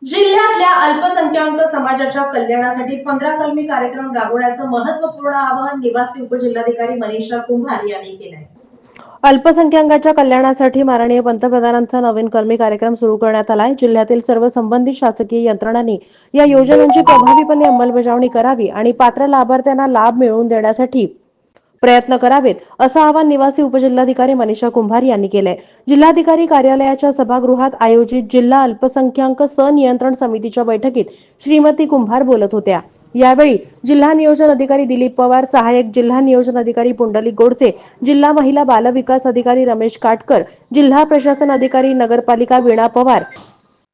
जिल्ह्यातल्या अल्पसंख्याक समाजाच्या कल्याणासाठी 15 कलमी कार्यक्रम राबवण्याचं महत्त्वपूर्ण आवाहन निवासी उपजिल्हाधिकारी मनीषा कुंभार यांनी केलं आहे. अल्पसंख्याकांच्या कल्याणासाठी माननीय पंतप्रधानांचा नवीन कलमी कार्यक्रम सुरू करण्यात आलाय. जिल्ह्यातील सर्व संबंधित शासकीय यंत्रणांनी या योजनांची प्रभावीपणे अंमलबजावणी करावी आणि पात्र लाभार्थ्यांना लाभ मिळवून देण्यासाठी प्रयत्न करावेत, असं आवाहन निवासी उपजिल्हाधिकारी मनीषा कुंभार यांनी केलंय. जिल्हाधिकारी कार्यालयाच्या सभागृहात आयोजित जिल्हा अल्पसंख्याक सनियंत्रण समितीच्या बैठकीत श्रीमती कुंभार बोलत होत्या. यावेळी जिल्हा नियोजन अधिकारी दिलीप पवार, सहाय्यक जिल्हा नियोजन अधिकारी पुंडलिक गोडसे, जिल्हा महिला बाल विकास अधिकारी रमेश काटकर, जिल्हा प्रशासन अधिकारी नगरपालिका वीणा पवार,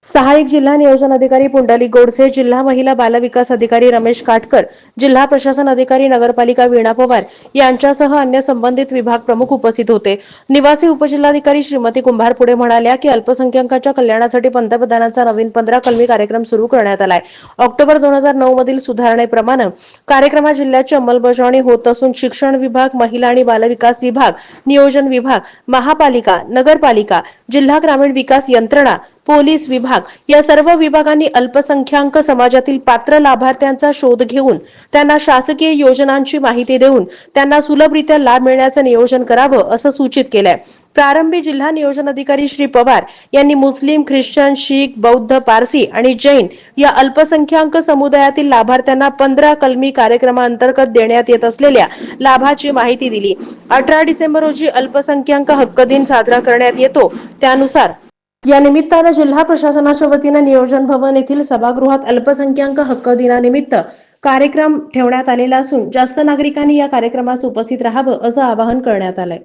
सहाय्यक जिल्हा नियोजन अधिकारी पुंडलिक गोडसे, जिल्हा महिला बाल विकास अधिकारी रमेश काटकर, जिल्हा प्रशासन अधिकारी नगरपालिका वीणा पवार यांच्यासह अन्य संबंधित विभाग प्रमुख उपस्थित होते. निवासी उपजिल्हाधिकारी श्रीमती कुंभार पुढे म्हणाल्या की अल्पसंख्याकांच्या कल्याणासाठी पंतप्रधानांचा नवीन 15 कलमी कार्यक्रम सुरू करण्यात आलाय. ऑक्टोबर 2009 मधील सुधारणेप्रमाणे कार्यक्रमात जिल्ह्याची अंमलबजावणी होत असून शिक्षण विभाग, महिला आणि बाल विकास विभाग, नियोजन विभाग, महापालिका, नगरपालिका, जिल्हा ग्रामीण विकास यंत्रणा, पोलीस विभाग या सर्व विभागांनी अल्पसंख्याक समाजातील पात्र लाभार्थ्यांचा शोध घेऊन त्यांना शासकीय योजनांची माहिती देऊन त्यांना सुलभरित्या लाभ मिळण्याचे नियोजन करावं, असं सूचित केलंय. प्रारंभी जिल्हा नियोजन अधिकारी श्री पवार यांनी मुस्लिम, ख्रिश्चन, शीख, बौद्ध, पारसी आणि जैन या अल्पसंख्याक समुदायातील लाभार्थ्यांना 15 कलमी कार्यक्रमाअंतर्गत देण्यात येत असलेल्या लाभाची माहिती दिली. 18 डिसेंबर रोजी अल्पसंख्याक हक्क दिन साजरा करण्यात येतो. त्यानुसार या निमित्तानं जिल्हा प्रशासनाच्या वतीनं नियोजन भवन येथील सभागृहात अल्पसंख्याक हक्क दिनानिमित्त कार्यक्रम ठेवण्यात आलेला असून जास्त नागरिकांनी या कार्यक्रमास उपस्थित राहावं, असं आवाहन करण्यात आलंय.